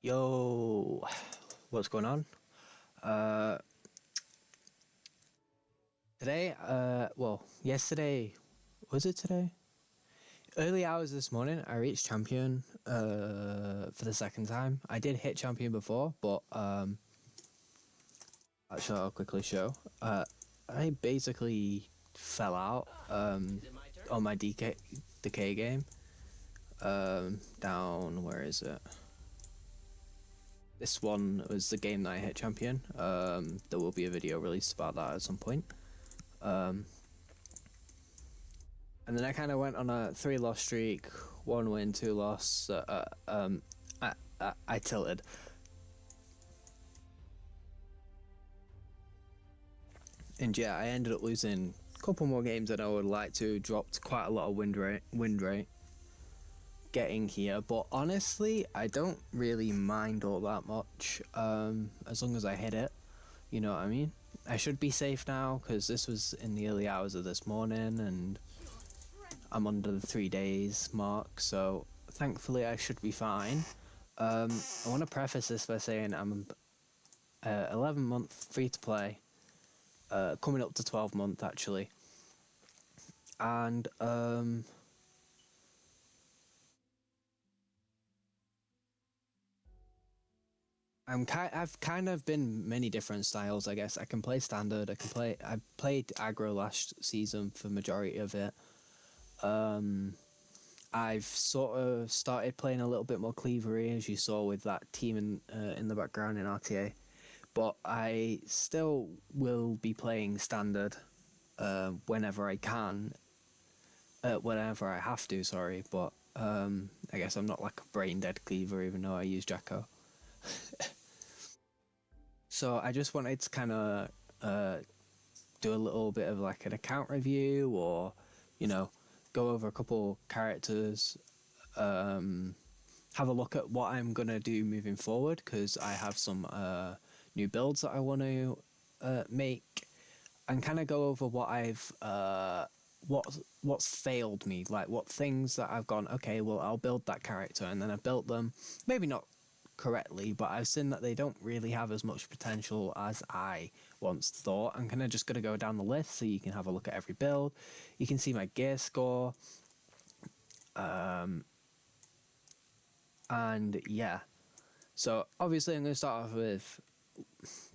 Yo, what's going on? Uh, Today, yesterday, was it today? Early hours this morning, I reached champion for the second time. I did hit champion before, but actually, I'll quickly show. I basically fell out on my decay game. Down, where is it? This one was the game that I hit champion. There will be a video released about that at some point. And then I kind of went on a 3-loss streak, 1 win, 2 loss. I tilted. And yeah, I ended up losing a couple more games than I would like to. Dropped quite a lot of wind rate getting here, but honestly, I don't really mind all that much. As long as I hit it, you know what I mean. I should be safe now because this was in the early hours of this morning, and I'm under the 3 days mark, so thankfully I should be fine. I want to preface this by saying I'm 11-month free to play, coming up to 12-month actually, and I've kind of been many different styles. I guess I can play standard. I played aggro last season for majority of it. I've sort of started playing a little bit more cleavery, as you saw with that team in the background in RTA. But I still will be playing standard whenever I can, whenever I have to. Sorry, but I guess I'm not like a brain dead cleaver, even though I use Jacko. So I just wanted to kind of do a little bit of like an account review, or go over a couple characters, have a look at what I'm gonna do moving forward, because I have some new builds that I want to make, and kind of go over what I've what's failed me, like what things that I've gone, okay, well, I'll build that character, and then I built them, maybe not correctly, but I've seen that they don't really have as much potential as I once thought. I'm kind of just going to go down the list so you can have a look at every build. You can see my gear score, and yeah, so obviously I'm going to start off with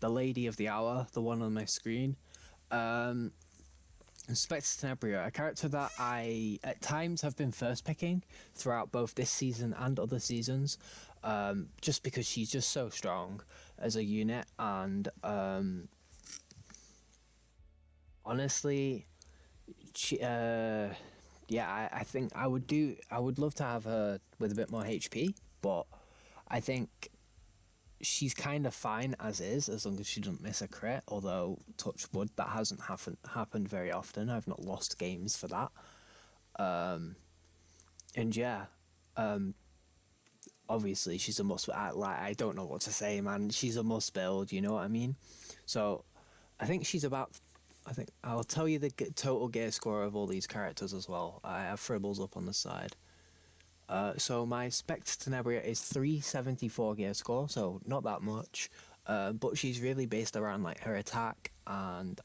the lady of the hour, the one on my screen. Inspector Tenebria, a character that I at times have been first picking throughout both this season and other seasons, just because she's just so strong as a unit, and honestly, she, I think I would love to have her with a bit more HP, but I think she's kind of fine as is, as long as she doesn't miss a crit, although touch wood, that hasn't happened very often. I've not lost games for that. And yeah, obviously she's a must. I don't know what to say, man. She's a must build, you know what I mean? So I think she's about, I think I'll tell you the total gear score of all these characters as well. I have Fribbles up on the side. So my Spectre Tenebria is 374 gear score, so not that much, but she's really based around like her attack and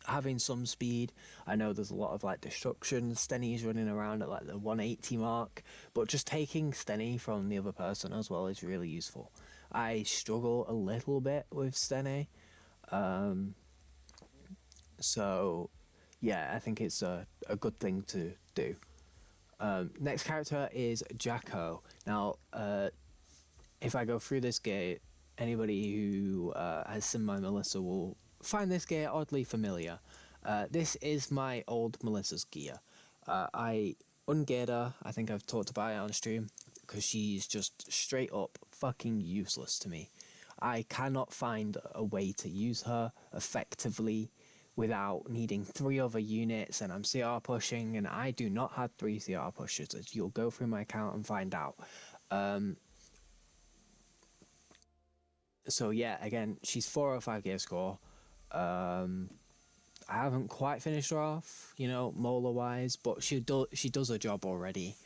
having some speed. I know there's a lot of like destruction. Stenny's running around at like the 180 mark, but just taking Stenny from the other person as well is really useful. I struggle a little bit with Stenny, so yeah, I think it's a good thing to do. Next character is Jacko. Now, if I go through this gear, anybody who has seen my Melissa will find this gear oddly familiar. This is my old Melissa's gear. I ungeared her. I think I've talked about it on stream, because she's just straight up fucking useless to me. I cannot find a way to use her effectively without needing 3 other units, and I'm CR pushing, and I do not have 3 CR pushes, as you'll go through my account and find out. So yeah, again, she's 405 gear score. I haven't quite finished her off, Mola wise, but she does her job already.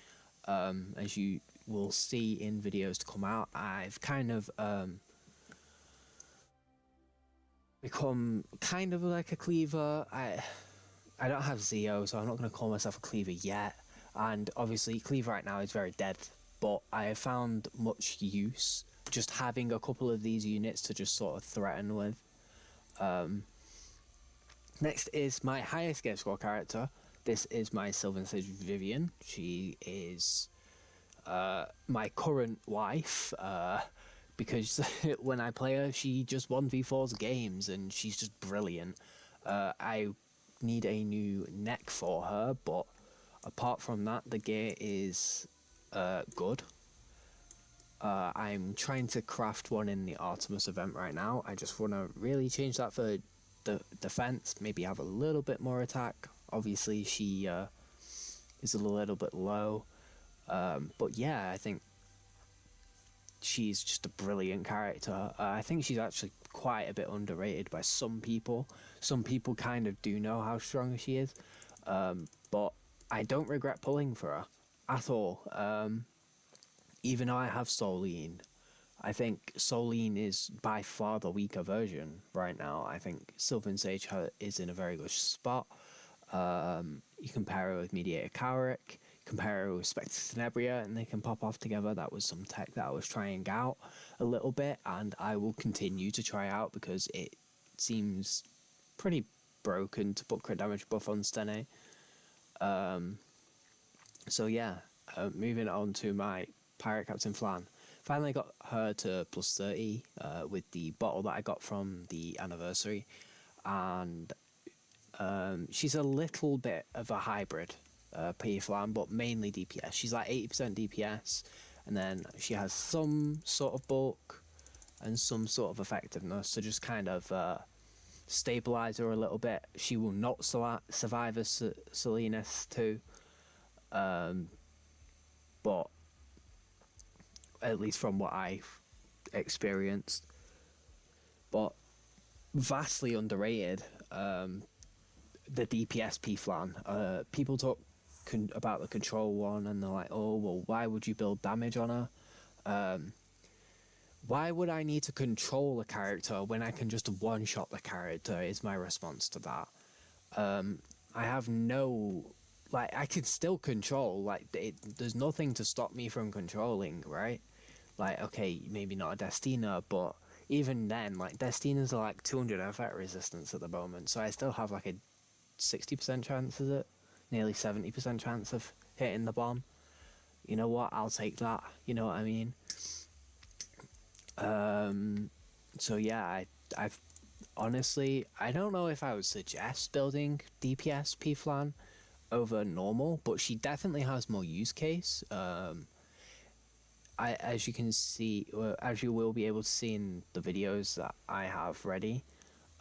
As you will see in videos to come out, I've kind of become kind of like a cleaver. I don't have Zeo, so I'm not going to call myself a cleaver yet. And obviously, Cleave right now is very dead, but I have found much use just having a couple of these units to just sort of threaten with. Next is my highest gear score character. This is my Sylvan Sage Vivian. She is my current wife, because when I play her, she just 1v4s games, and she's just brilliant. I need a new neck for her, but apart from that, the gear is good. I'm trying to craft one in the Artemis event right now. I just want to really change that for the defense, maybe have a little bit more attack. Obviously, she is a little bit low, but yeah, I think she's just a brilliant character. I think she's actually quite a bit underrated by some people. Some people kind of do know how strong she is, but I don't regret pulling for her at all. Even though I have Soline, I think Soline is by far the weaker version right now. I think Sylvan Sage is in a very good spot. You compare her with Mediator Cowrick, compare her with Spectre Tenebria, and they can pop off together. That was some tech that I was trying out a little bit, and I will continue to try out because it seems pretty broken to put crit damage buff on Stene. So yeah, moving on to my Pirate Captain Flan. Finally got her to plus 30 with the bottle that I got from the anniversary, and she's a little bit of a hybrid P Flan, but mainly DPS. She's like 80% DPS, and then she has some sort of bulk and some sort of effectiveness to just kind of stabilize her a little bit. She will not survive as Salinas too, but at least from what I've experienced. But vastly underrated, the DPS P Flan. People talk about the control one, and they're like, oh, well, why would you build damage on her? Why would I need to control a character when I can just one-shot the character, is my response to that. I have no... Like, I can still control. Like, there's nothing to stop me from controlling, right? Like, okay, maybe not a Destina, but even then, like, Destinas are like 200 effect resistance at the moment, so I still have like a 60% chance, is it? Nearly 70% chance of hitting the bomb. You know what? I'll take that. You know what I mean? So yeah, I've honestly, I don't know if I would suggest building DPS P-Flan over normal, but she definitely has more use case. As you can see, as you will be able to see in the videos that I have ready,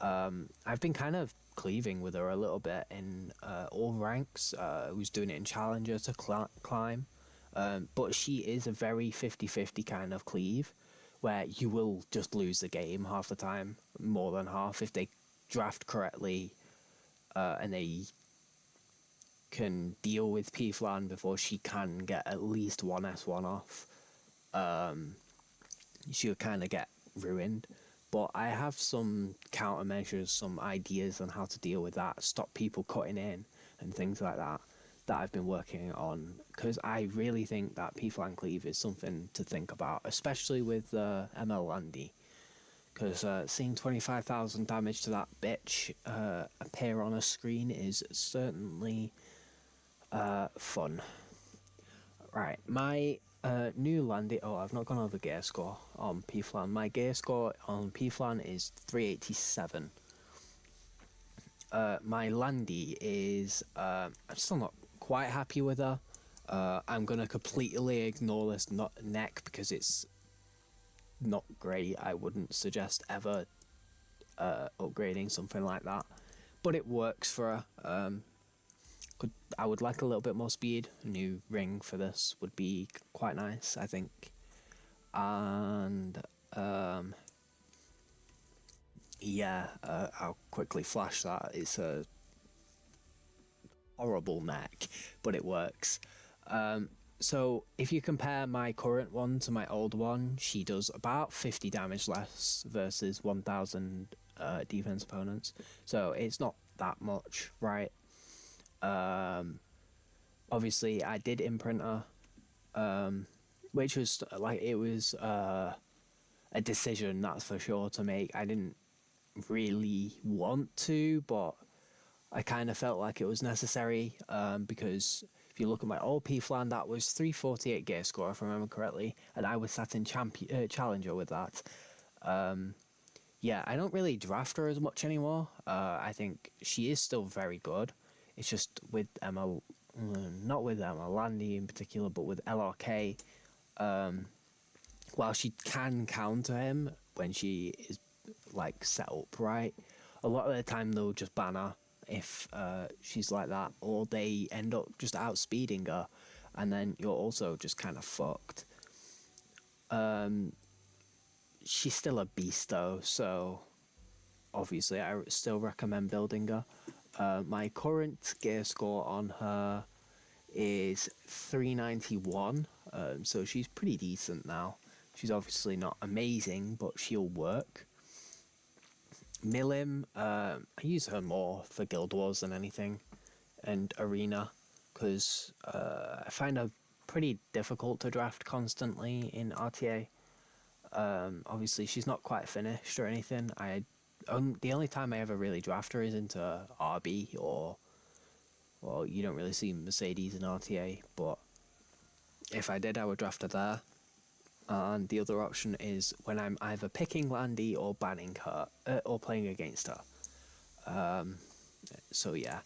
I've been kind of cleaving with her a little bit in all ranks. I was doing it in Challenger to climb, but she is a very 50-50 kind of cleave, where you will just lose the game half the time, more than half, if they draft correctly, and they can deal with P-Flan before she can get at least one S1 off. She'll kind of get ruined. But I have some countermeasures, some ideas on how to deal with that, stop people cutting in and things like that, that I've been working on, because I really think that P-Flan Cleave is something to think about, especially with ML Landy, because seeing 25,000 damage to that bitch appear on a screen is certainly fun. Right, my new Landy... Oh, I've not gone over gear score on P-Flan. My gear score on P-Flan is 387. My Landy is... I'm still not quite happy with her. I'm going to completely ignore this neck because it's not great. I wouldn't suggest ever upgrading something like that. But it works for her. I would like a little bit more speed. A new ring for this would be quite nice, I think. And yeah, I'll quickly flash that. It's a horrible neck, but it works. So if you compare my current one to my old one, she does about 50 damage less versus 1000 defense opponents. So it's not that much, right? Obviously, I did imprint her, which was like it was a decision, that's for sure, to make. I didn't really want to, but I kind of felt like it was necessary, because if you look at my old P-Flan, that was 348 gear score, if I remember correctly, and I was sat in Challenger with that. Yeah, I don't really draft her as much anymore. I think she is still very good. It's just with Emma, not with Emma Landy in particular, but with LRK, while she can counter him when she is like set up right, a lot of the time they'll just ban her if she's like that, or they end up just outspeeding her, and then you're also just kind of fucked. She's still a beast though, so obviously I still recommend building her. My current gear score on her is 391, so she's pretty decent now. She's obviously not amazing, but she'll work. Milim, I use her more for Guild Wars than anything, and Arena, because I find her pretty difficult to draft constantly in RTA. Obviously, she's not quite finished or anything. The only time I ever really draft her is into RB, or well, you don't really see Mercedes in RTA, but if I did, I would draft her there. And the other option is when I'm either picking Landy or banning her, or playing against her. So yeah,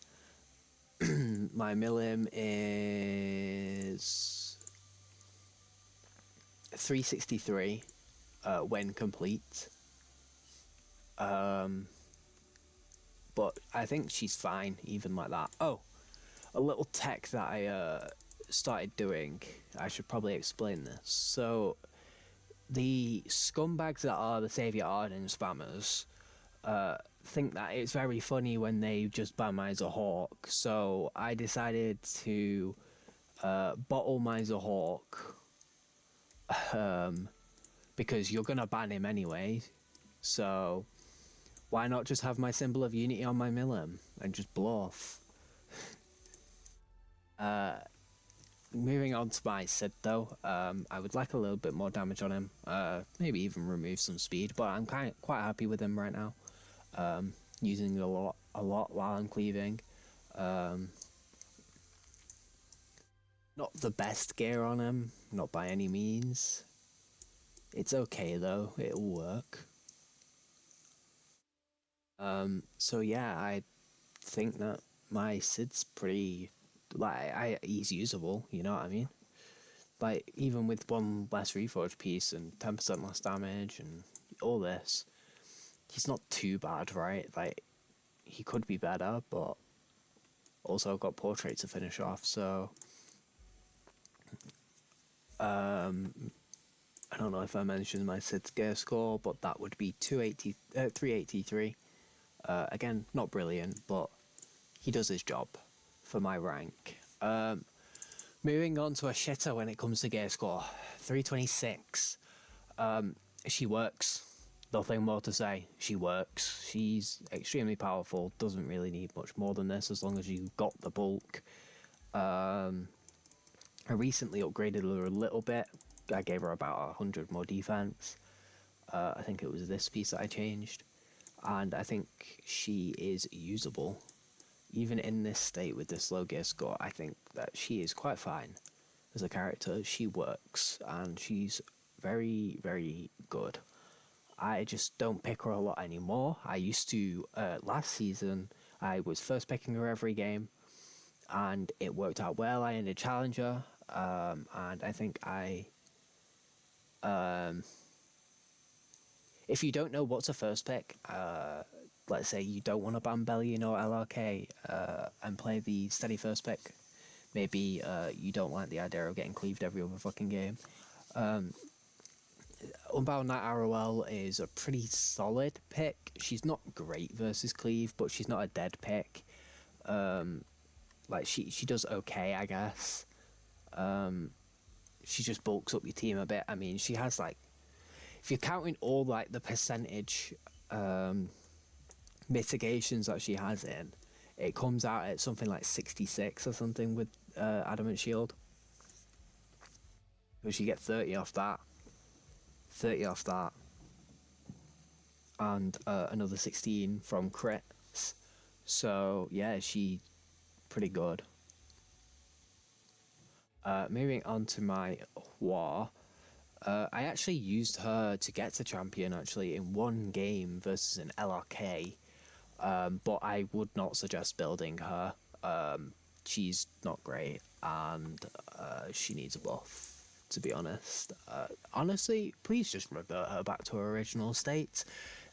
my Milim is 363 when complete. But I think she's fine even like that. Oh, a little tech that I started doing. I should probably explain this. So the scumbags that are the Saviour Arden spammers think that it's very funny when they just ban my Zahawk. So I decided to bottle my Zahawk, because you're gonna ban him anyway. So why not just have my symbol of unity on my Milim and just bluff? Moving on to my Sid though, I would like a little bit more damage on him. Maybe even remove some speed, but I'm quite happy with him right now. Using it a lot while I'm cleaving. Not the best gear on him, not by any means. It's okay though, it'll work. So yeah, I think that my Sid's pretty, like, he's usable, you know what I mean? Like, even with one less reforge piece and 10% less damage and all this, he's not too bad, right? Like, he could be better, but also got portrait to finish off, so I don't know if I mentioned my Sid's gear score, but that would be 383. Again, not brilliant, but he does his job for my rank. Moving on to a shitter when it comes to gear score, 326. She works. Nothing more to say. She works. She's extremely powerful. Doesn't really need much more than this as long as you got the bulk. I recently upgraded her a little bit. I gave her about 100 more defense. I think it was this piece that I changed. And I think she is usable. Even in this state with this low gear score, I think that she is quite fine as a character. She works, and she's very, very good. I just don't pick her a lot anymore. I used to, last season, I was first picking her every game, and it worked out well. I ended Challenger, and I think if you don't know what's a first pick, let's say you don't want to ban Bellion or LRK and play the steady first pick, maybe you don't like the idea of getting cleaved every other fucking game. Unbound Knight ROL is a pretty solid pick. She's not great versus Cleave, but she's not a dead pick. Like she does okay, I guess. she just bulks up your team a bit. I mean, she has like, if you're counting all like the percentage mitigations that she has in, it comes out at something like 66 or something with Adamant Shield. So she get 30 off that, 30 off that, and another 16 from crits. So yeah, she pretty good. Moving on to my Hua. I actually used her to get to champion actually in one game versus an LRK, but I would not suggest building her. She's not great, and she needs a buff, to be honest. Honestly, please just revert her back to her original state.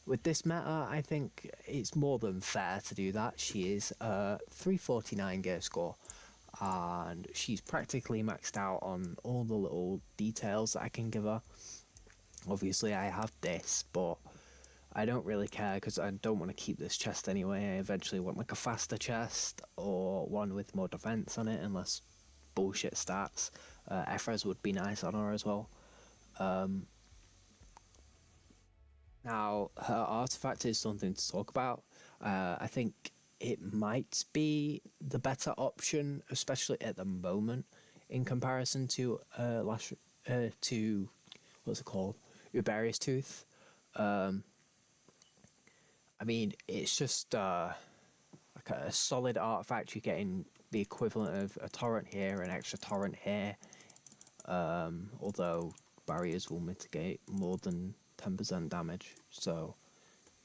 With this meta, I think it's more than fair to do that. She is 349 gear score, and she's practically maxed out on all the little details that I can give her. Obviously, I have this, but I don't really care because I don't want to keep this chest anyway. I eventually want like a faster chest or one with more defense on it, unless bullshit stats. Ephra's would be nice on her as well. Now, her artifact is something to talk about. I think it might be the better option, especially at the moment, in comparison to to what's it called, Uberius Tooth. I mean, it's just like a solid artifact. You're getting the equivalent of a torrent here, an extra torrent here. Although barriers will mitigate more than 10% damage, so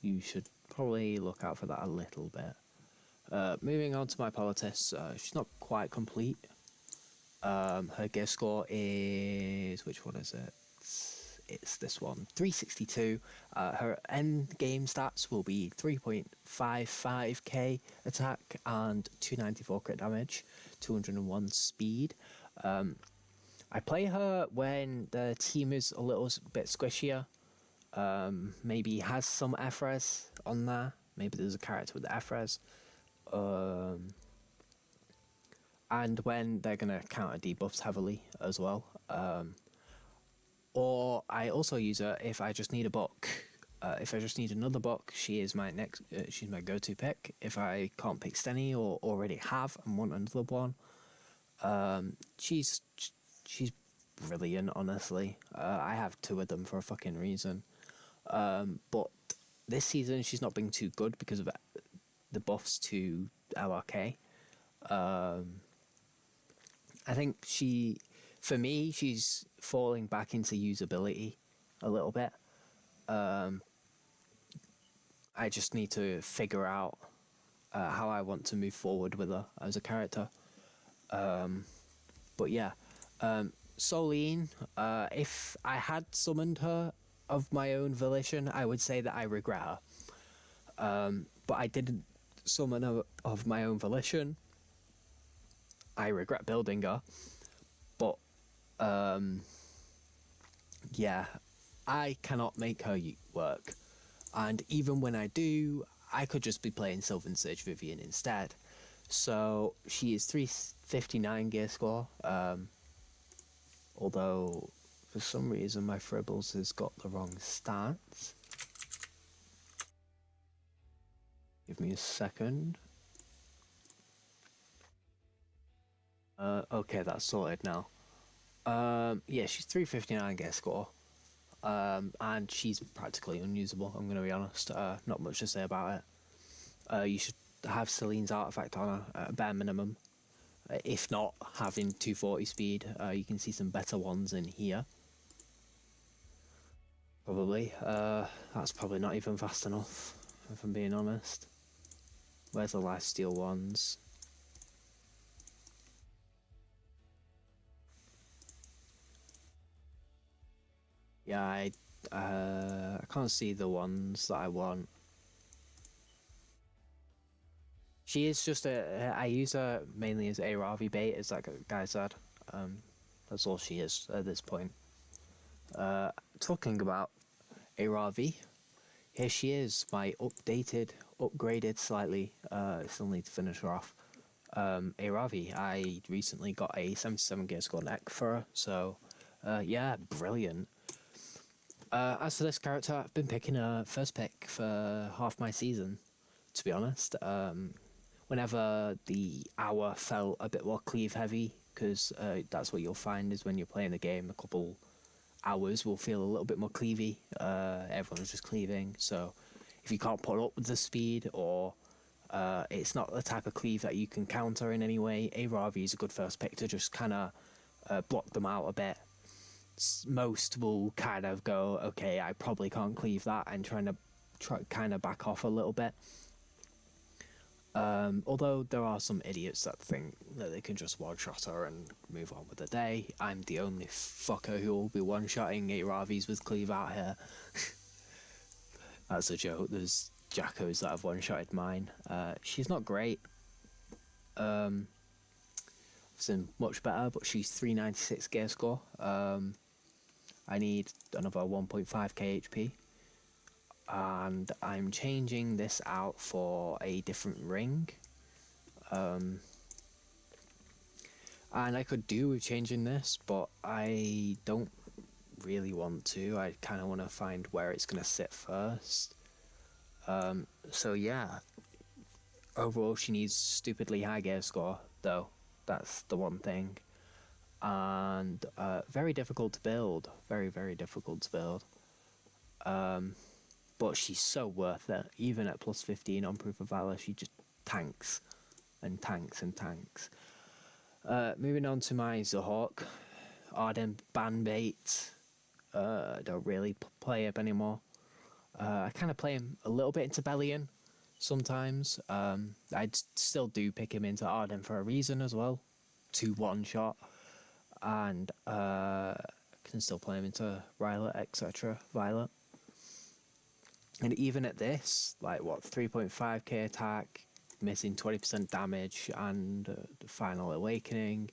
you should probably look out for that a little bit. Moving on to my Politis, she's not quite complete. Her gear score is, which one is it? It's this one, 362. Her end game stats will be 3.55k attack and 294 crit damage, 201 speed. I play her when the team is a little bit squishier. Maybe has some Ephras on there. Maybe there's a character with the Ephras. And when they're going to counter debuffs heavily as well. Or I also use her if I just need a book. If I just need another book, she is my she's my go-to pick. If I can't pick Stenny or already have and want another one, she's brilliant, honestly. I have two of them for a fucking reason. But this season she's not been too good because of the buffs to LRK. I think for me, she's falling back into usability a little bit. I just need to figure out how I want to move forward with her as a character. But yeah, Soline, if I had summoned her of my own volition, I would say that I regret her. But I didn't summon her of my own volition. I regret building her. But yeah, I cannot make her work. And even when I do, I could just be playing Sylvan Sage Vivian instead. So she is 359 gear score. Although for some reason my Fribbles has got the wrong stats. Give me a second. Okay, that's sorted now. Yeah, she's 359 gear score. And she's practically unusable, I'm going to be honest. Not much to say about it. You should have Celine's artifact on her at a bare minimum. If not, having 240 speed, you can see some better ones in here. Probably. That's probably not even fast enough, if I'm being honest. Where's the lifesteal ones? Yeah, I can't see the ones that I want. She is just I use her mainly as a Ravi bait, as that guy said. That's all she is at this point. Talking about a Ravi, here she is, my upgraded slightly. Still need to finish her off. A Ravi, I recently got a 77 gear score neck for her, so Yeah, brilliant. As for this character, I've been picking a first pick for half my season, to be honest. Whenever the hour felt a bit more cleave heavy, because that's what you'll find is when you're playing the game, a couple hours will feel a little bit more cleavy. Everyone's just cleaving, so if you can't put up with the speed, or it's not the type of cleave that you can counter in any way, a Ravi is a good first pick to just kind of block them out a bit. Most will kind of go, okay, I probably can't cleave that, and try kind of back off a little bit. Although there are some idiots that think that they can just one-shot her and move on with the day. I'm the only fucker who will be one-shotting 8 Ravis with Cleave out here. That's a joke. There's Jackos that have one-shotted mine. She's not great. She's much better, but she's 396 gear score. I need another 1.5k HP. And I'm changing this out for a different ring. And I could do with changing this, but I don't really want to. I kind of want to find where it's going to sit first. So yeah, overall she needs stupidly high gear score, though. That's the one thing. And very difficult to build. Very, very difficult to build. But she's so worth it. Even at plus 15 on Proof of Valor, she just tanks and tanks and tanks. Moving on to my Zahawk. Arden Banbait. I don't really play him anymore. I kind of play him a little bit into Bellion sometimes. I still do pick him into Arden for a reason as well. To one-shot. And can still play him into Rylet, etc. Violet. And even at this, like what, 3.5k attack, missing 20% damage, and the Final Awakening,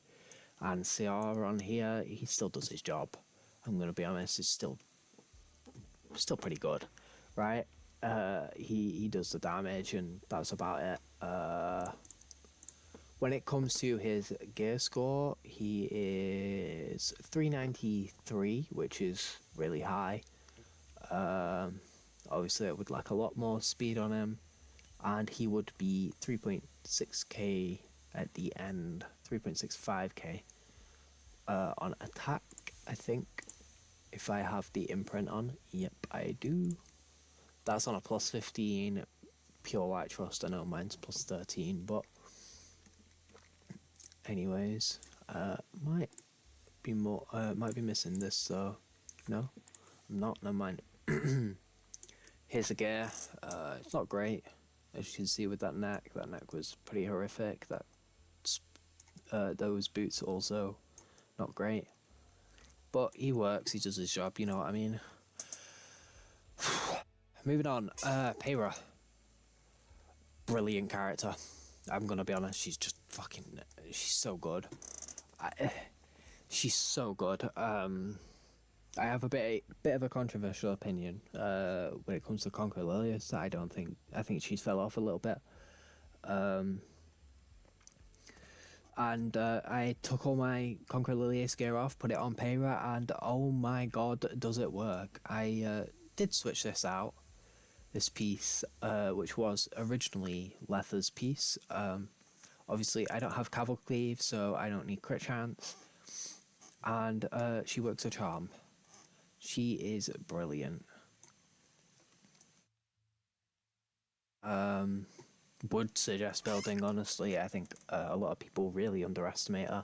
and CR on here, he still does his job. I'm going to be honest, it's still pretty good, right? He does the damage, and that's about it. When it comes to his gear score, he is 393, which is really high. Obviously, I would like a lot more speed on him, and he would be 3.6k at the end, 3.65k on attack, I think, if I have the imprint on. Yep, I do. That's on a plus 15 pure white trust. I know mine's plus 13, but anyways, might be missing this, though. No, I'm not. Never mind. Here's the gear. It's not great, as you can see with that neck. That neck was pretty horrific. Those boots also not great. But he works. He does his job. You know what I mean. Moving on. Peira. Brilliant character. I'm gonna be honest. She's just fucking. She's so good. She's so good. I have a bit of a controversial opinion when it comes to Conquer Lilius. I think she's fell off a little bit. And I took all my Conquer Lilius gear off, put it on Peira, and oh my god, does it work. I did switch this out, this piece, which was originally Letha's piece. Obviously, I don't have Anticleave, so I don't need crit chance. And she works a charm. She is brilliant. Would suggest building, honestly. I think a lot of people really underestimate her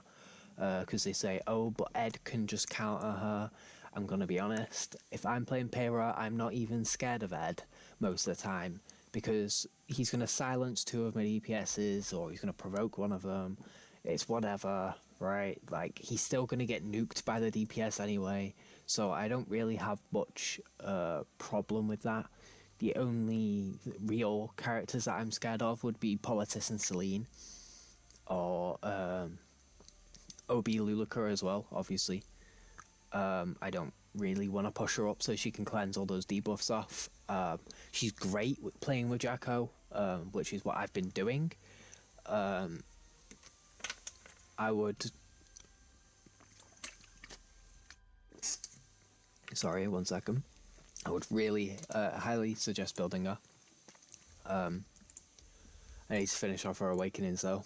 because they say, oh, but Ed can just counter her. I'm going to be honest. If I'm playing Peira, I'm not even scared of Ed most of the time because he's going to silence 2 of my DPSs or he's going to provoke one of them. It's whatever, right? Like, he's still going to get nuked by the DPS anyway. So I don't really have much problem with that. The only real characters that I'm scared of would be Politis and Celine. Or OB Luluka as well, obviously. I don't really want to push her up so she can cleanse all those debuffs off. She's great with playing with Jacko, which is what I've been doing. I would Sorry, 1 second. I would really highly suggest building her. I need to finish off her awakenings though.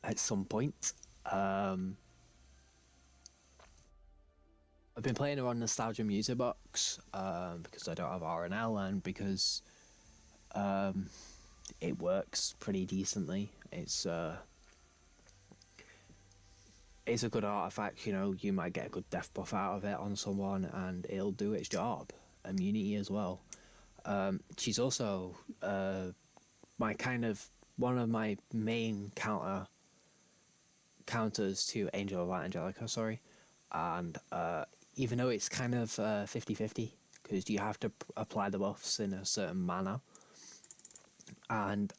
At some point. I've been playing her on Nostalgia Music Box because I don't have RNL and because it works pretty decently. It's a good artifact, you know. You might get a good death buff out of it on someone and it'll do its job. Immunity as well. She's also one of my main counters to Angel of Light Angelica, sorry. And even though it's kind of 50-50, because you have to apply the buffs in a certain manner. And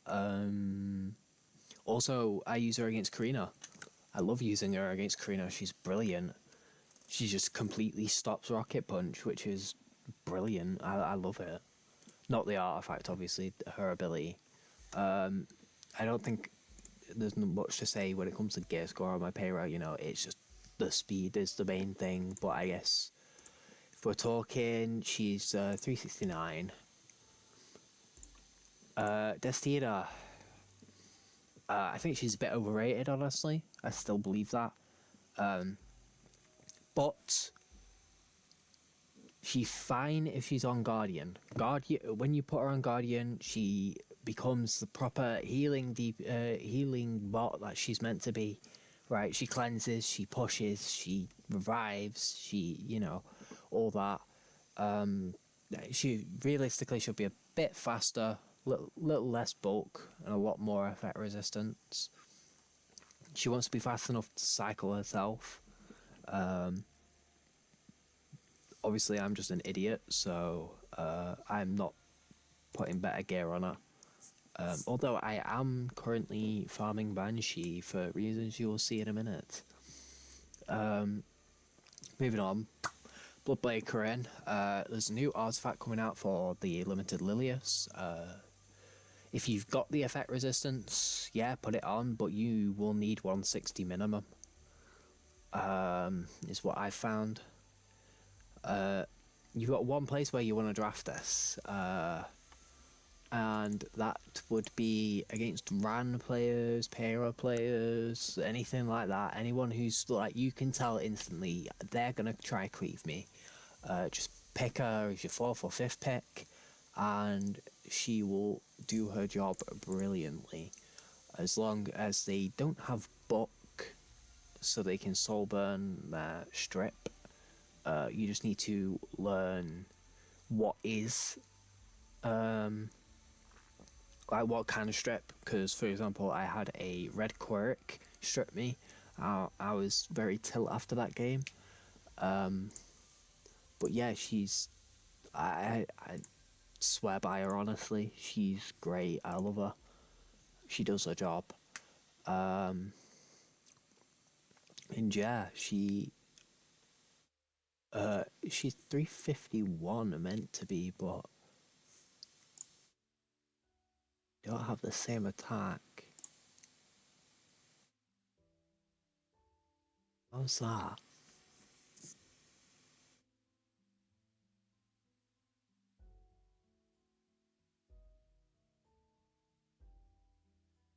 also, I use her against Karina. I love using her against Karina. She's brilliant. She just completely stops Rocket Punch, which is brilliant. I love it. Not the artifact, obviously, her ability. I don't think there's not much to say when it comes to gear score on my Peira. You know, it's just the speed is the main thing. But I guess if we're talking, she's 369. Destina. I think she's a bit overrated, honestly. I still believe that. But she's fine if she's on Guardian. When you put her on Guardian, she becomes the proper healing bot that she's meant to be. Right? She cleanses, she pushes, she revives, all that. She realistically should be a bit faster, little less bulk, and a lot more effect resistance. She wants to be fast enough to cycle herself. Obviously, I'm just an idiot, so I'm not putting better gear on her. Although I am currently farming Banshee for reasons you will see in a minute. Moving on. Bloodblade Corinne. There's a new artifact coming out for the limited Lilius. If you've got the effect resistance, yeah, put it on, but you will need 160 minimum. Is what I've found. You've got one place where you want to draft this, and that would be against Ran players, Peira players, anything like that. Anyone who's like, you can tell instantly they're gonna try Cleave me. Just pick her as your 4th or 5th pick, and she will do her job brilliantly. As long as they don't have buck, so they can soul burn their strip. You just need to learn what is like what kind of strip, because for example I had a red quirk strip me. I was very tilt after that game, but yeah, I swear by her, honestly. She's great. I love her. She does her job. And yeah, she's 351 meant to be, but don't have the same attack. How's that?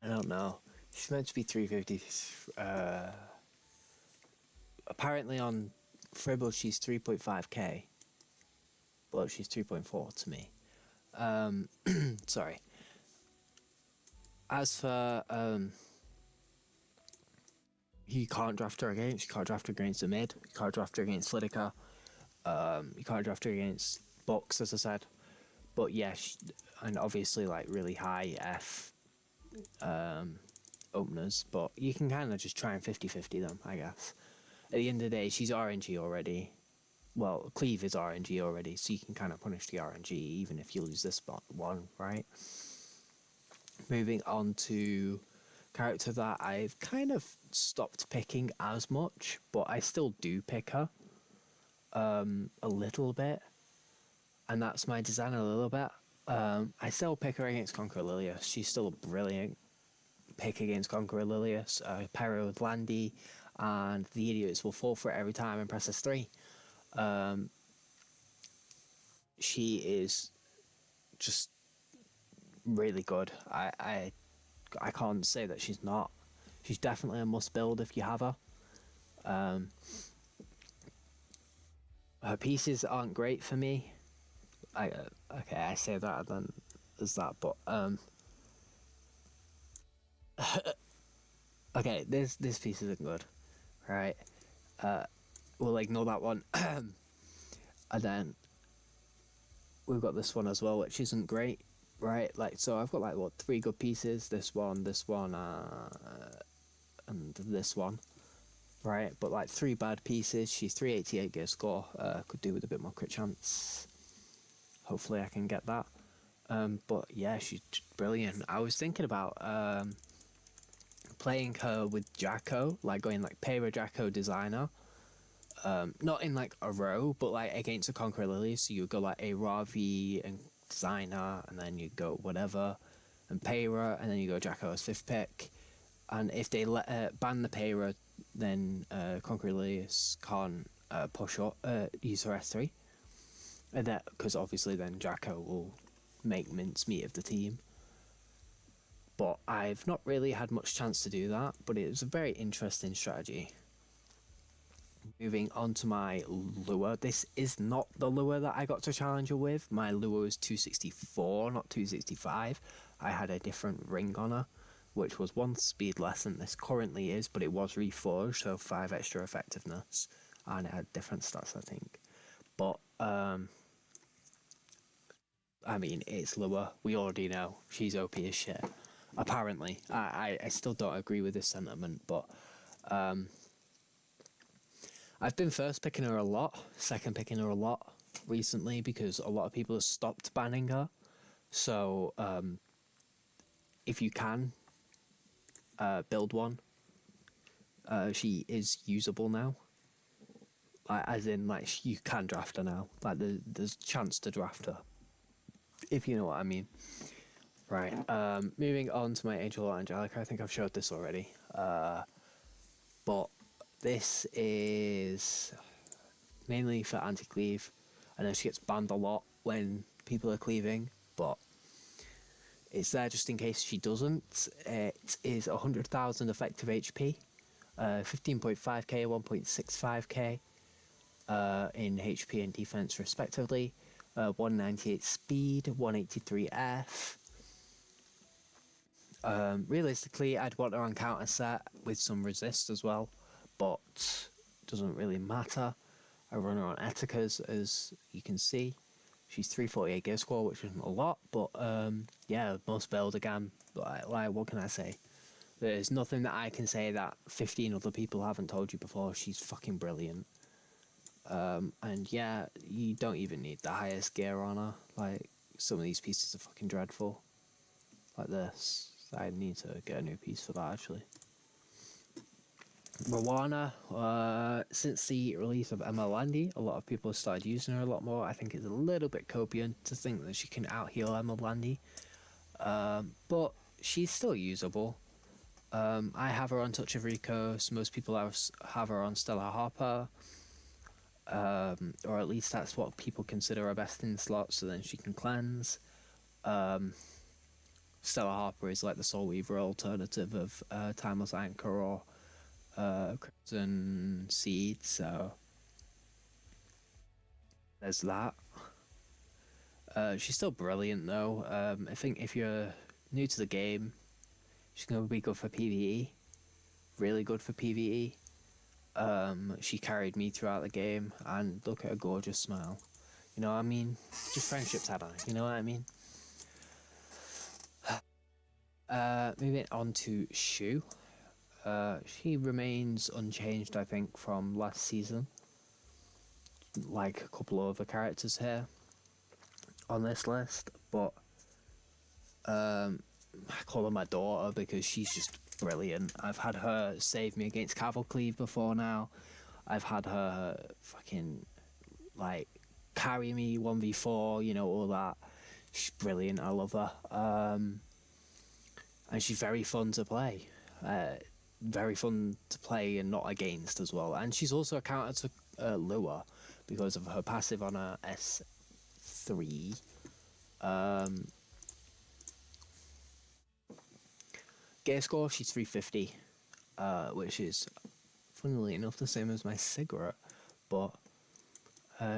I don't know. She's meant to be 350. Apparently on Fribble she's 3.5k, but she's 3.4 to me. Sorry. As for you can't draft her against. You can't draft her against the mid. You can't draft her against Lydica. You can't draft her against Box, as I said. But yeah, and obviously like really high F openers. But you can kind of just try and 50-50 them, I guess. At the end of the day, she's RNG already. Well, Cleave is RNG already, so you can kind of punish the RNG even if you lose this one, right? Moving on to character that I've kind of stopped picking as much, but I still do pick her a little bit, and that's my design a little bit. I still pick her against Conqueror Lilius. She's still a brilliant pick against Conqueror Lilius. Peira with Landy, and the idiots will fall for it every time and press S3. She is just really good. I can't say that she's not. She's definitely a must build if you have her. Her pieces aren't great for me. Okay, I say that then there's that, but okay, this piece isn't good, right? We'll ignore that one, and then we've got this one as well, which isn't great, right? Like, so I've got like what, 3 good pieces: this one, and this one, right? But like 3 bad pieces. She's 388 gear score. Could do with a bit more crit chance. Hopefully, I can get that. But yeah, she's brilliant. I was thinking about playing her with Jacko, like going like Peira, Jacko, Designer. Not in like a row, but like against a Conqueror Lily. So you go like a Ravi and Designer, and then you go whatever, and Peira, and then you go Jacko as 5th pick. And if they ban the Peira, then Conqueror Lilius can't push up, use her S3. And that, because obviously then Jacko will make mincemeat of the team. But I've not really had much chance to do that, but it was a very interesting strategy. Moving on to my lure. This is not the lure that I got to challenge her with. My lure was 264, not 265. I had a different ring on her, which was 1 speed less than this currently is, but it was reforged, so 5 extra effectiveness, and it had different stats, I think. But I mean, it's lure. We already know she's OP as shit. Apparently, I still don't agree with this sentiment, but I've been first picking her a lot, second picking her a lot recently because a lot of people have stopped banning her. So if you can build one, she is usable now. As in, like, you can draft her now. Like, there's chance to draft her, if you know what I mean. Right. Moving on to my Angel Angelica. I think I've showed this already. But this is mainly for Anticleave. I know she gets banned a lot when people are cleaving, but it's there just in case she doesn't. It is 100,000 effective HP, 15.5k, 1.65k in HP and defense respectively, 198 speed, 183 F. Realistically, I'd want her on counter set with some resist as well, but doesn't really matter. I run her on Eticas, as you can see. She's 348 gear score, which isn't a lot, but yeah, most build again. Like, what can I say? There's nothing that I can say that 15 other people haven't told you before. She's fucking brilliant. And yeah, you don't even need the highest gear on her. Like, some of these pieces are fucking dreadful. Like this. I need to get a new piece for that, actually. Moana, since the release of Emma Landy, a lot of people have started using her a lot more. I think it's a little bit copiant to think that she can out-heal Emma Landy. But she's still usable. I have her on Touch of Rico's. Most people have her on Stella Harper. Or at least that's what people consider her best in slot, so then she can cleanse. Stella Harper is like the Soul Weaver alternative of Timeless Anchor or Crimson Seed, so there's that. She's still brilliant though. I think if you're new to the game, she's going to be good for PvE. Really good for PvE. She carried me throughout the game, and look at her gorgeous smile. You know what I mean? Just friendships had I, you know what I mean? Moving on to Choux. She remains unchanged, I think, from last season. Like a couple of other characters here on this list, but I call her my daughter because she's just brilliant. I've had her save me against Cleave before now. I've had her fucking, like, carry me 1v4, you know, all that. She's brilliant, I love her. And she's very fun to play. Very fun to play and not against as well. And she's also a counter to Lure, because of her passive on her S3. Gear score, she's 350, which is, funnily enough, the same as my sigret, but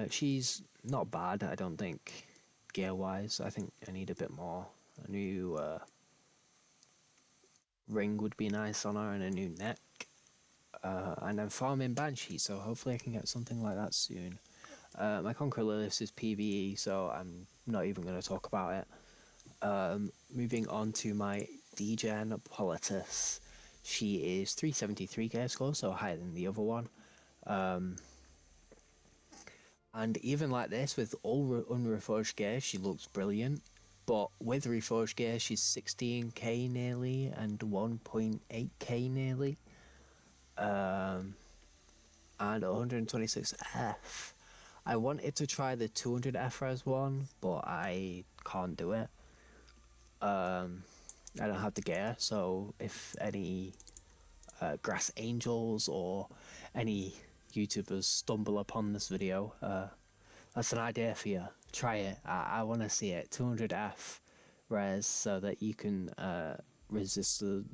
she's not bad, I don't think, gear-wise. I think I need a bit more. A new ring would be nice on her, and a new neck. And I'm farming Banshee, so hopefully I can get something like that soon. My Conqueror Lilith is PvE, so I'm not even going to talk about it. Moving on to my degen Politis. She is 373 gear score, so higher than the other one. And even like this, with all unreforged gear, she looks brilliant. But with reforged gear, she's 16k nearly and 1.8k nearly. And 126F. I wanted to try the 200F res one, but I can't do it. I don't have the gear, so if any Grass Angels or any YouTubers stumble upon this video, that's an idea for you. Try it. I want to see it. 200F res so that you can resist the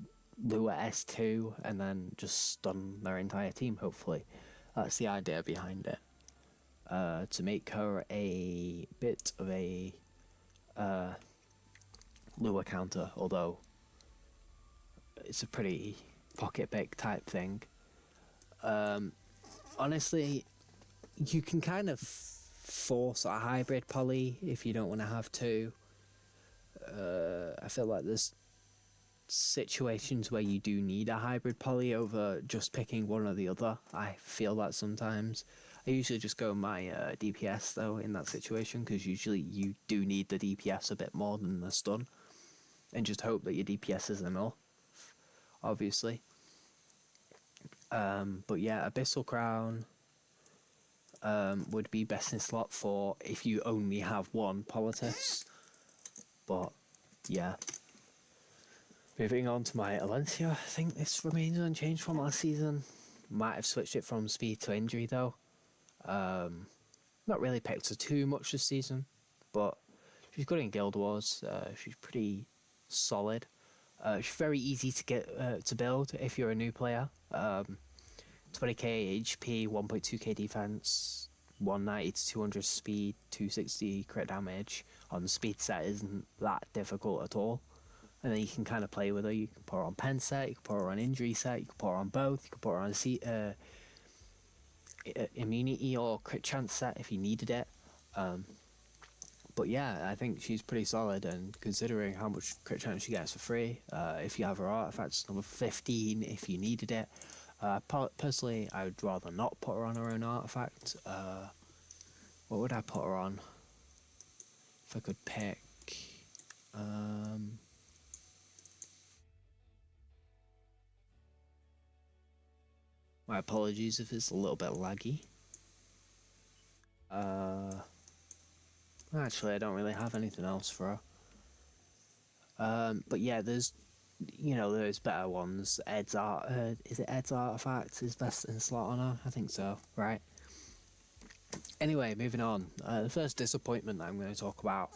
Lua S2 and then just stun their entire team, hopefully. That's the idea behind it. To make her a bit of a Lua counter, although it's a pretty pocket pick type thing. Honestly, you can kind of force a hybrid poly if you don't want to have two. I feel like there's situations where you do need a hybrid poly over just picking one or the other. I feel that sometimes. I usually just go my DPS though in that situation, because usually you do need the DPS a bit more than the stun, and just hope that your DPS is enough, obviously. But yeah, Abyssal Crown would be best in slot for if you only have one Politis. But yeah. Moving on to my Alencia, I think this remains unchanged from last season. Might have switched it from speed to injury though. Not really picked her too much this season, but she's good in Guild Wars. She's pretty solid. She's very easy to get to build if you're a new player. 20k HP, 1.2k defense, 190 to 200 speed, 260 crit damage on the speed set isn't that difficult at all. And then you can kind of play with her. You can put her on pen set, you can put her on injury set, you can put her on both, you can put her on immunity or crit chance set if you needed it. But yeah, I think she's pretty solid, and considering how much crit chance she gets for free, if you have her artifacts, number 15 if you needed it. Personally, I would rather not put her on her own artifact. What would I put her on? If I could pick... my apologies if it's a little bit laggy. Actually, I don't really have anything else for her. But yeah, there's better ones. Is it Ed's artifact is best in slot on her? I think so, right? Anyway, moving on. The first disappointment that I'm going to talk about.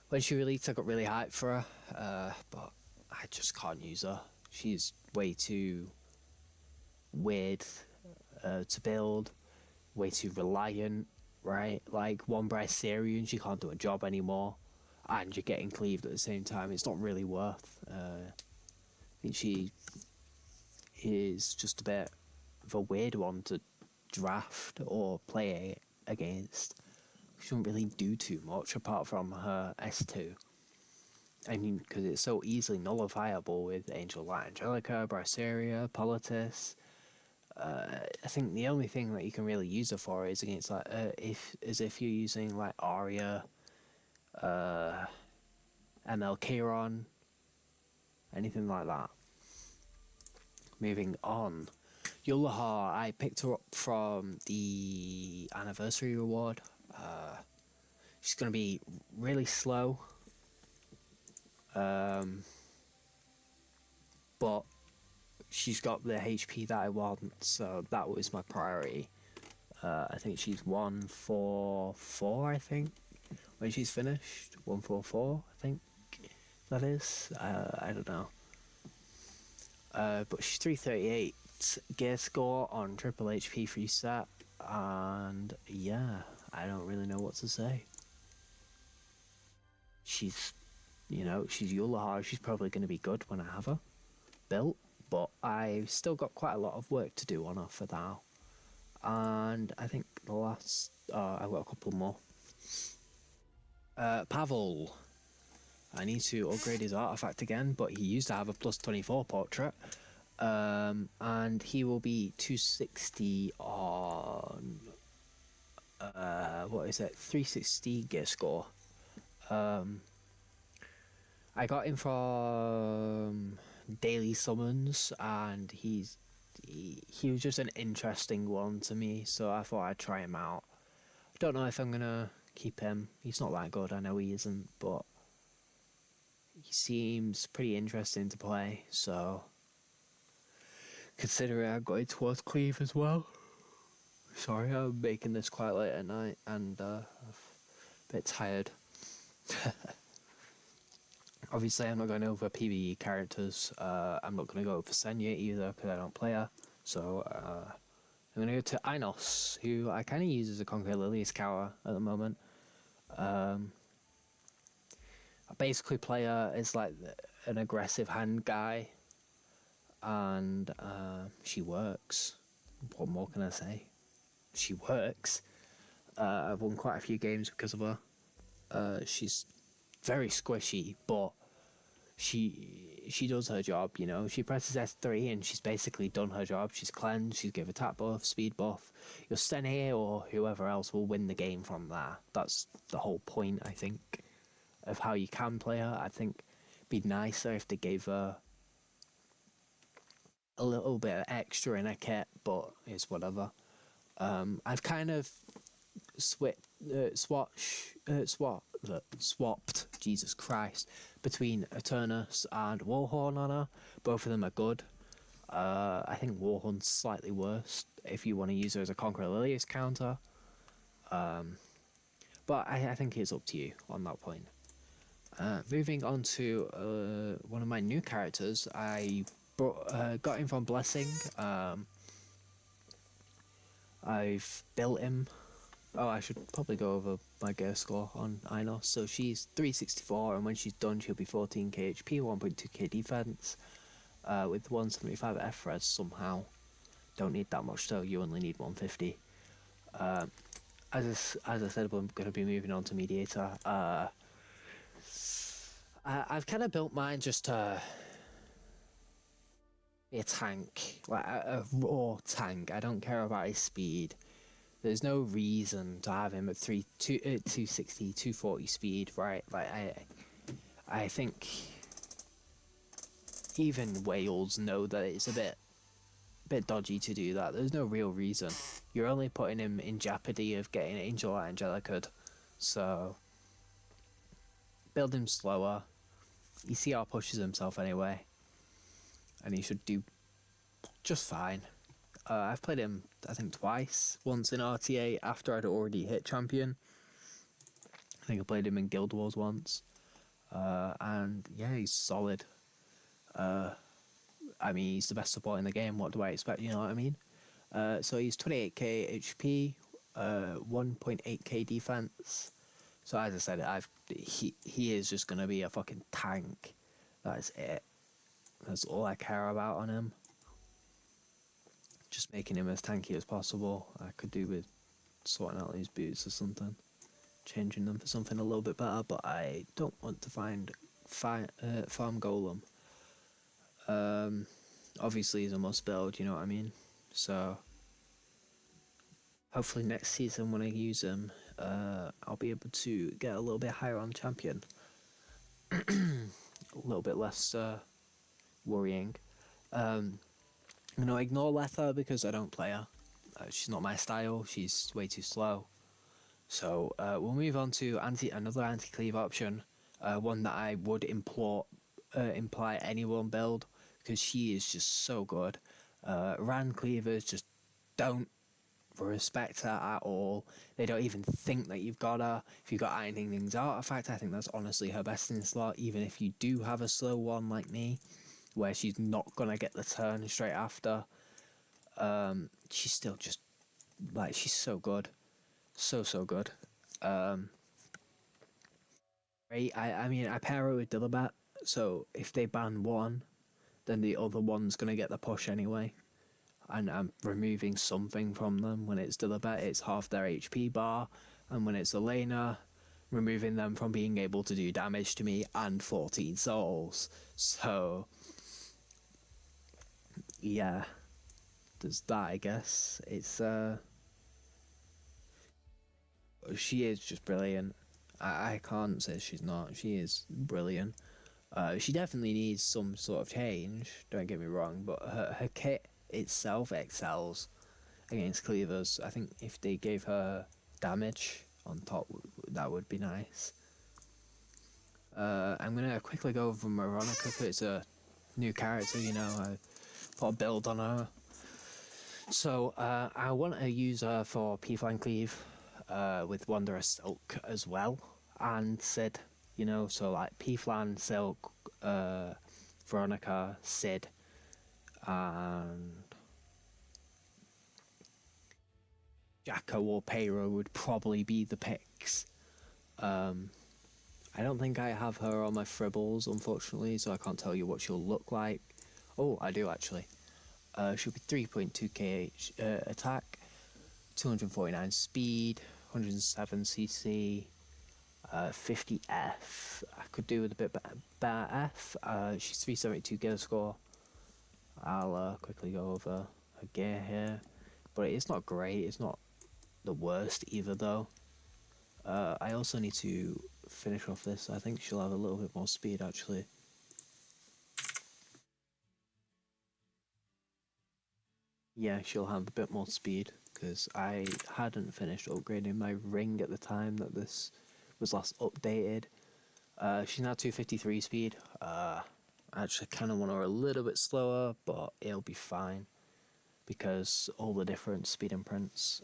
When she released, I got really hyped for her, but I just can't use her. She's way too weird to build, way too reliant, right? Like, one by Syrians, you can't do a job anymore, and you're getting cleaved at the same time. It's not really worth. I think she is just a bit of a weird one to draft or play against. She doesn't really do too much apart from her S2. I mean, because it's so easily nullifiable with Angel Light Angelica, Braceria, Politis. I think the only thing that you can really use her for is against like if you're using like Arya, ML Chiron, anything like that. Moving on, Yulahar, I picked her up from the anniversary reward. She's gonna be really slow, but she's got the HP that I want, so that was my priority. I think she's 144, I think, when she's finished. 144, I think that is. I don't know. But she's 338 gear score on triple HP free set, and yeah, I don't really know what to say. She's, she's Yulahar. She's probably going to be good when I have her built, but I've still got quite a lot of work to do on her for now. And I think the last, I've got a couple more. Pavel. I need to upgrade his artifact again, but he used to have a plus 24 portrait. And he will be 260 on, what is it, 360 gear score. I got him from Daily Summons, and he was just an interesting one to me, so I thought I'd try him out. Don't know if I'm gonna keep him. He's not that good, I know he isn't, but he seems pretty interesting to play, so considering I'm going towards Cleave as well. Sorry, I'm making this quite late at night, and I'm a bit tired. Obviously, I'm not going over PvE characters. I'm not going to go over Senya either, because I don't play her. So, I'm going to go to Inos, who I kind of use as a Conquer Lilius cower at the moment. I basically play her as like an aggressive hand guy, and she works. What more can I say? She works. I've won quite a few games because of her. She's very squishy, but she does her job, She presses S3 and she's basically done her job. She's cleansed, she's given attack buff, speed buff. Your Stene or whoever else will win the game from there. That's the whole point, I think, of how you can play her. I think it'd be nicer if they gave her a little bit of extra in a kit, but it's whatever. I've kind of swapped, Jesus Christ, between Eternus and Warhorn on her. Both of them are good. I think Warhorn's slightly worse if you want to use her as a Conqueror Lilius counter. But I think it's up to you on that point. Moving on to one of my new characters, I got him from Blessing. I've built him. Oh, I should probably go over my gear score on Inos. So she's 364, and when she's done, she'll be 14k HP, 1.2k defense, with 175 F-res somehow. Don't need that much though, you only need 150. As I said, I'm going to be moving on to Mediator. I've kind of built mine just to be a tank, like a raw tank. I don't care about his speed. There's no reason to have him at 260, 240 speed, right? Like I think even Wales know that it's a bit dodgy to do that. There's no real reason. You're only putting him in jeopardy of getting Angel or Angelica. So build him slower. ECR pushes himself anyway, and he should do just fine. I've played him, I think, twice. Once in RTA after I'd already hit champion. I think I played him in Guild Wars once. And yeah, he's solid. I mean, he's the best support in the game. What do I expect? You know what I mean? So he's 28k HP, 1.8k defense. So as I said, he is just going to be a fucking tank. That's it. That's all I care about on him. Just making him as tanky as possible. I could do with sorting out these boots or something, changing them for something a little bit better, but I don't want to farm golem. Obviously he's a must build, you know what I mean? So hopefully next season when I use him, I'll be able to get a little bit higher on champion. A little bit less worrying. I'm going to ignore Letha because I don't play her. She's not my style. She's way too slow. So we'll move on to another anti-cleave option. One that I would imply anyone build because she is just so good. Ran cleavers just don't respect her at all. They don't even think that you've got her. If you've got Ironing Things Artifact, I think that's honestly her best in slot, even if you do have a slow one like me, where she's not going to get the turn straight after. She's still just, like, she's so good. So good. I mean, I pair her with Dillabat, so if they ban one, then the other one's going to get the push anyway. And I'm removing something from them. When it's Dillabat, it's half their HP bar, and when it's Elena, removing them from being able to do damage to me and 14 souls. So, yeah, there's that, I guess. It's, she is just brilliant. I can't say she's not. She is brilliant. She definitely needs some sort of change, don't get me wrong, but her kit itself excels against cleavers. I think if they gave her damage on top, that would be nice. I'm going to quickly go over Veronica because it's a new character, you know, I put a build on her. So I want to use her for P-Flank Cleave with Wanderous Silk as well, and Sid, you know, so like P-Flan, Silk, Veronica, Sid, and Jacko or Peira would probably be the picks. I don't think I have her on my fribbles, unfortunately, so I can't tell you what she'll look like. Oh, I do actually. She'll be 3.2k attack, 249 speed, 107 CC, 50 F. I could do with a bit better F. She's 372 gear score. I'll quickly go over her gear here, but it's not great. It's not the worst either, though. I also need to finish off this. I think she'll have a little bit more speed, actually. Yeah, she'll have a bit more speed, because I hadn't finished upgrading my ring at the time that this was last updated. She's now 253 speed. I actually kind of want her a little bit slower, but it'll be fine, because all the different speed imprints.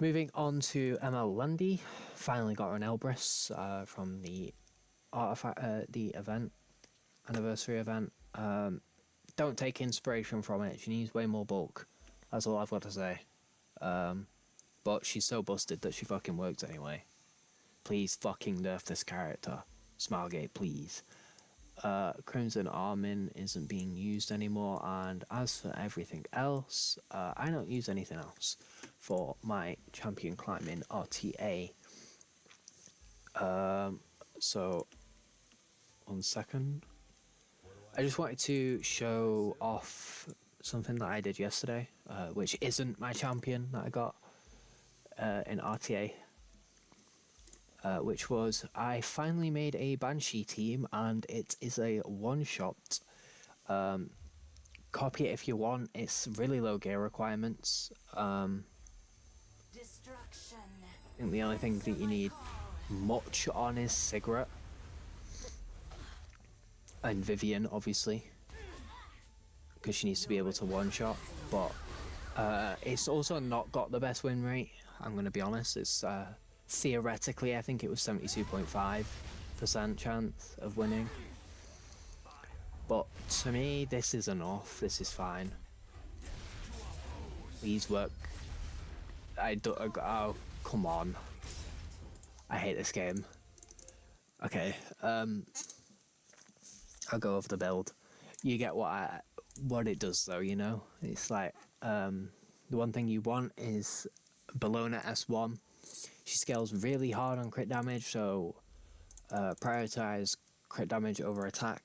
Moving on to ML Lundy, finally got her an Elbrus from the artifact, the event, anniversary event. Don't take inspiration from it. She needs way more bulk. That's all I've got to say. But she's so busted that she fucking works anyway. Please fucking nerf this character. Smilegate, please. Crimson Armin isn't being used anymore, and as for everything else, I don't use anything else for my champion climbing RTA. So, 1 second. I just wanted to show off something that I did yesterday, which isn't my champion that I got in RTA. Which was, I finally made a Banshee team, and it is a one-shot. Copy it if you want. It's really low gear requirements. Destruction. I think the only thing that you need much on is Sigret. And Vivian, obviously. Because she needs to be able to one-shot. But it's also not got the best win rate, I'm going to be honest. It's theoretically, I think it was 72.5% chance of winning. But to me, this is enough. This is fine. Please work. Oh, come on. I hate this game. Okay, I'll go over the build. You get what it does, though, you know? It's like, the one thing you want is Bellona S1. She scales really hard on crit damage, so prioritize crit damage over attack.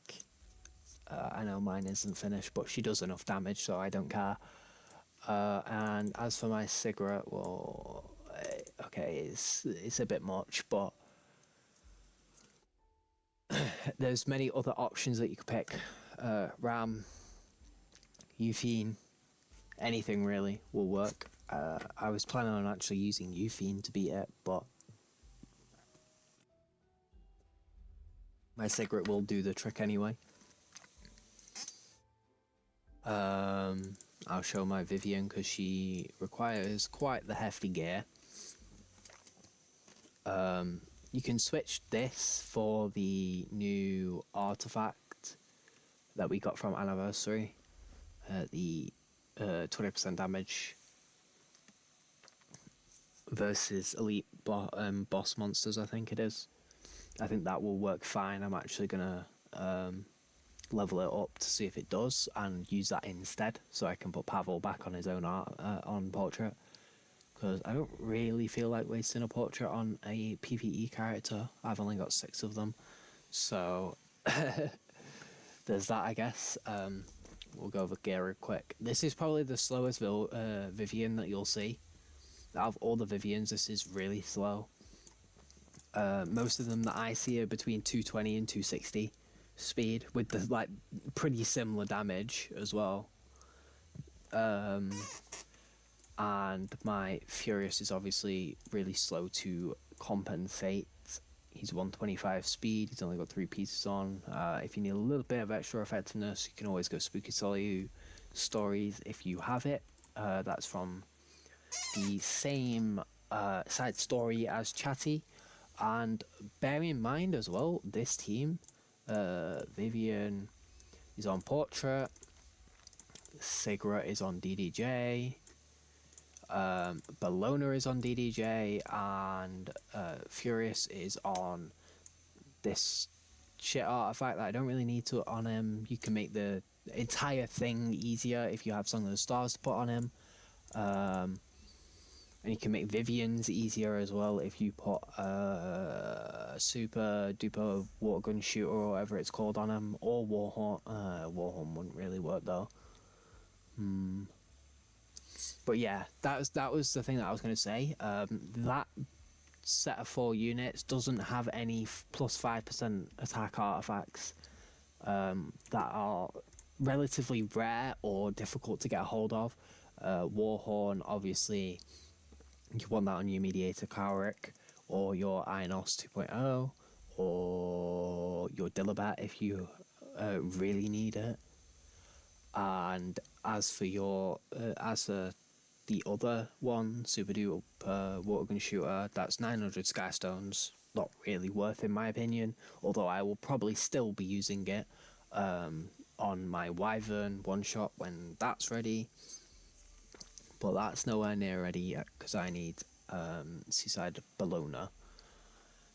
I know mine isn't finished, but she does enough damage, so I don't care. And as for my Sigret, well, okay, it's a bit much, but there's many other options that you could pick. Ram, yufine, anything really will work. I was planning on actually using yufine to beat it, but my Sigret will do the trick anyway. I'll show my Vivian because she requires quite the hefty gear. You can switch this for the new artifact that we got from Anniversary. The 20% damage versus elite boss monsters, I think it is. I think that will work fine. I'm actually gonna level it up to see if it does and use that instead, so I can put Pavel back on his own art on portrait, because I don't really feel like wasting a portrait on a PvE character. I've only got 6 of them, so there's that, I guess. We'll go over gear real quick. This is probably the slowest Vivian that you'll see. Out of all the Vivians, this is really slow. Most of them that I see are between 220 and 260 speed, with the like pretty similar damage as well. And my Furious is obviously really slow to compensate. He's 125 speed, he's only got 3 pieces on. If you need a little bit of extra effectiveness, you can always go Spooky Solyu Stories if you have it. That's from the same side story as Chatty. And bear in mind as well, this team, Vivian is on Portrait, Sigret is on DDJ, Bellona is on DDJ, and Furious is on this shit artifact that I don't really need to on him. You can make the entire thing easier if you have Song of the Stars to put on him. And you can make Vivian's easier as well if you put super duper water gun shooter or whatever it's called on him, or Warhorn. Warhorn wouldn't really work though. But yeah, that was the thing that I was going to say. That set of 4 units doesn't have any plus 5% attack artifacts that are relatively rare or difficult to get a hold of. Warhorn, obviously, you want that on your Mediator Cowrick, or your Ionos 2.0, or your Dilibet if you really need it. And as for your the other one, Super Duper Water Gun Shooter, that's 900 Skystones. Not really worth in my opinion, although I will probably still be using it on my Wyvern One Shot when that's ready. But that's nowhere near ready yet because I need Seaside Bellona.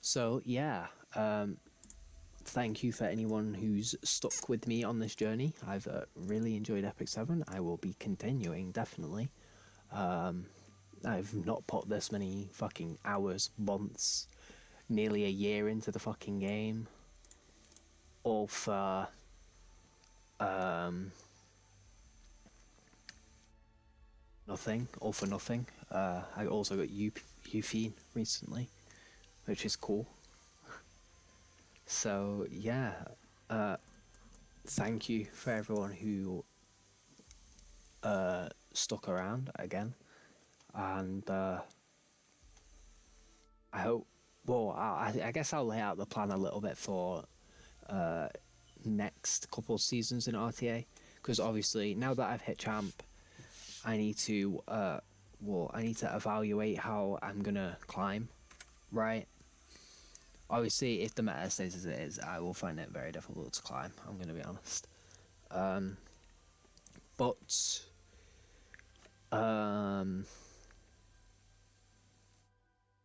So yeah, thank you for anyone who's stuck with me on this journey. I've really enjoyed Epic 7. I will be continuing, definitely. I've not put this many fucking hours, months, nearly a year into the fucking game. All for nothing. All for nothing. I also got yufine recently, which is cool. So yeah, thank you for everyone who stuck around again, and I hope. Well, I guess I'll lay out the plan a little bit for next couple of seasons in RTA, because obviously now that I've hit champ, I need to evaluate how I'm gonna climb, right? Obviously, if the meta stays as it is, I will find it very difficult to climb. I'm gonna be honest. But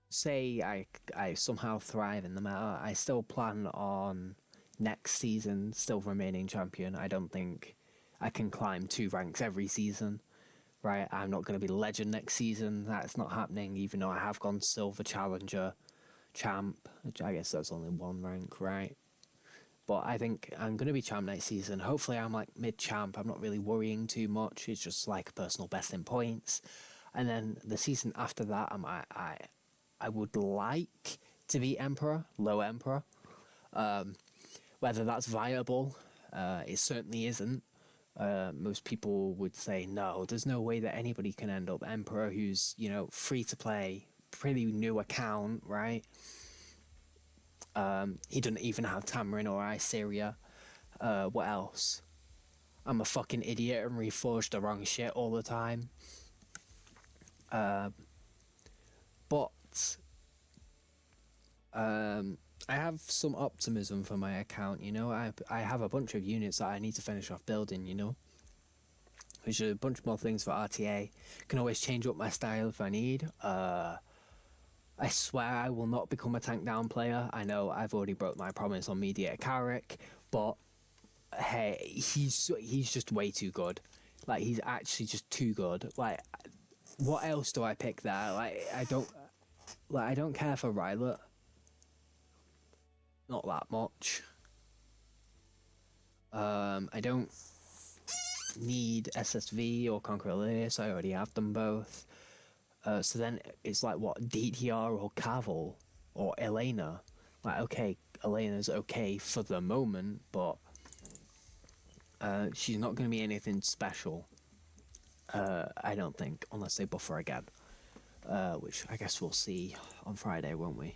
say I somehow thrive in the meta, I still plan on next season still remaining champion. I don't think I can climb 2 ranks every season, right? I'm not going to be legend next season. That's not happening, even though I have gone silver challenger champ, which I guess that's only 1 rank, right? But I think I'm going to be champ next season. Hopefully I'm like mid-champ. I'm not really worrying too much. It's just like a personal best in points. And then the season after that, I would like to be Emperor, low Emperor. Whether that's viable, it certainly isn't. Most people would say, no, there's no way that anybody can end up Emperor who's, free to play, pretty new account, right? He doesn't even have Tamarin or Iseria. What else? I'm a fucking idiot and reforge the wrong shit all the time. But I have some optimism for my account, you know. I have a bunch of units that I need to finish off building, you know. Which are a bunch more things for RTA. Can always change up my style if I need. I swear I will not become a tank down player. I know I've already broke my promise on Mediator Carrick, but hey, he's just way too good. Like, he's actually just too good. Like, what else do I pick there? Like, I don't care for Rylet. Not that much. I don't need SSV or Conqueror Elias. I already have them both. So then it's like, what, DTR or Cavill or Elena? Like, okay, Elena's okay for the moment, but she's not going to be anything special. I don't think, unless they buff her again. Which I guess we'll see on Friday, won't we?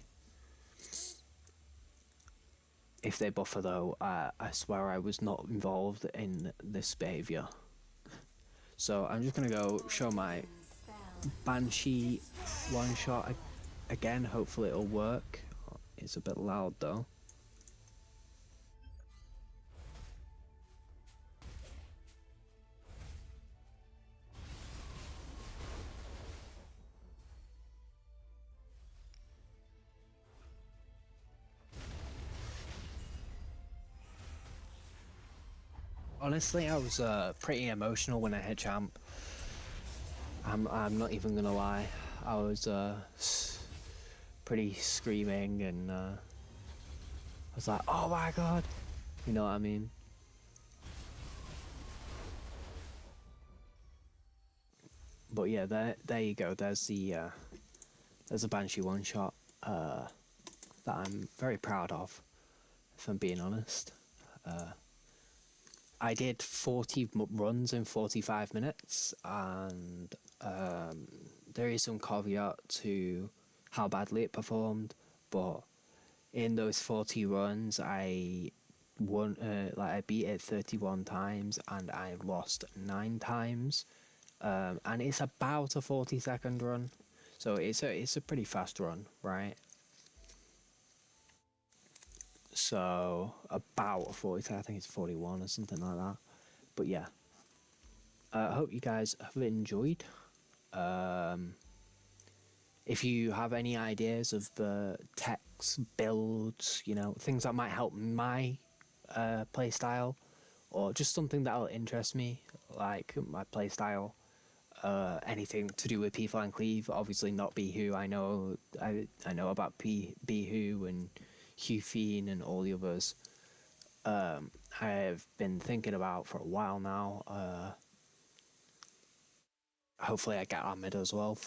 If they buff her though, I swear I was not involved in this behaviour. So I'm just going to go show my Banshee One Shot again. Hopefully it'll work. It's a bit loud though. Honestly, I was pretty emotional when I hit champ. I'm not even gonna lie. I was pretty screaming, and I was like, "Oh my god," you know what I mean? But yeah, there you go. There's the Banshee One Shot that I'm very proud of, if I'm being honest. I did 40 runs in 45 minutes, and there is some caveat to how badly it performed, but in those 40 runs, I won, I beat it 31 times, and I lost 9 times, and it's about a 40-second run, so it's a pretty fast run, right? So about 40, I think it's 41 or something like that. But yeah, I hope you guys have enjoyed. If you have any ideas of the techs, builds, you know, things that might help my playstyle, or just something that'll interest me, like my playstyle, anything to do with P-Flying Cleave, obviously not Bihu. I know about Bihu and yufine and all the others. I've been thinking about for a while now. Hopefully I get Ahmed as well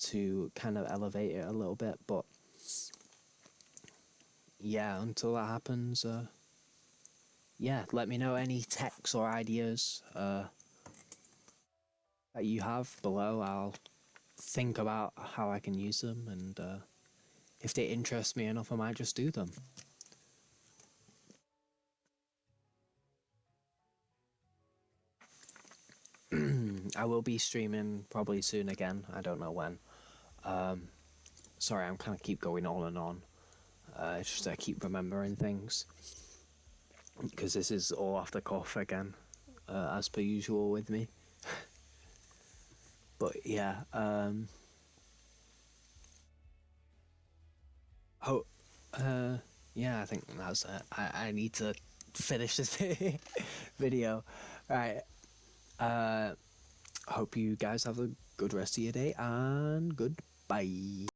to kind of elevate it a little bit, but yeah, until that happens, yeah, let me know any techs or ideas that you have below. I'll think about how I can use them, and if they interest me enough, I might just do them. I will be streaming probably soon again. I don't know when. Sorry, I'm kind of keep going on and on. It's just I keep remembering things, because this is all off the cuff again, as per usual with me. But yeah, yeah, I think that's it. I need to finish this video. Alright, hope you guys have a good rest of your day, and goodbye.